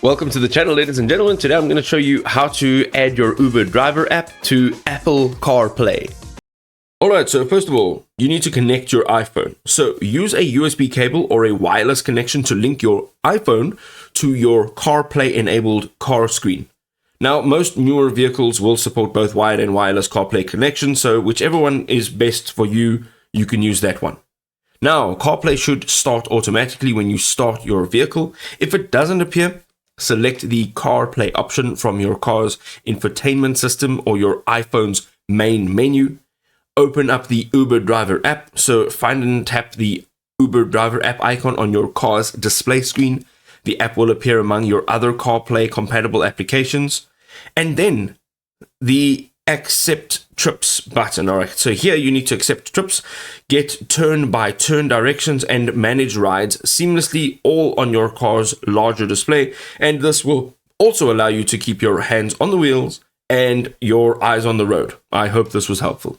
Welcome to the channel, ladies and gentlemen. Today I'm going to show you how to add your Uber driver app to Apple CarPlay. Alright, so first of all, you need to connect your iPhone. So use a USB cable or a wireless connection to link your iPhone to your CarPlay enabled car screen. Now, most newer vehicles will support both wired and wireless CarPlay connections, so whichever one is best for you, you can use that one. Now, CarPlay should start automatically when you start your vehicle. If it doesn't appear, select the CarPlay option from your car's infotainment system or your iPhone's main menu. Open up the Uber driver app. So find and tap the Uber driver app icon on your car's display screen. The app will appear among your other CarPlay compatible applications. And then the accept trips button. All right, so here you need to accept trips, get turn-by-turn directions, and manage rides seamlessly, all on your car's larger display. And this will also allow you to keep your hands on the wheels and your eyes on the road. I hope this was helpful.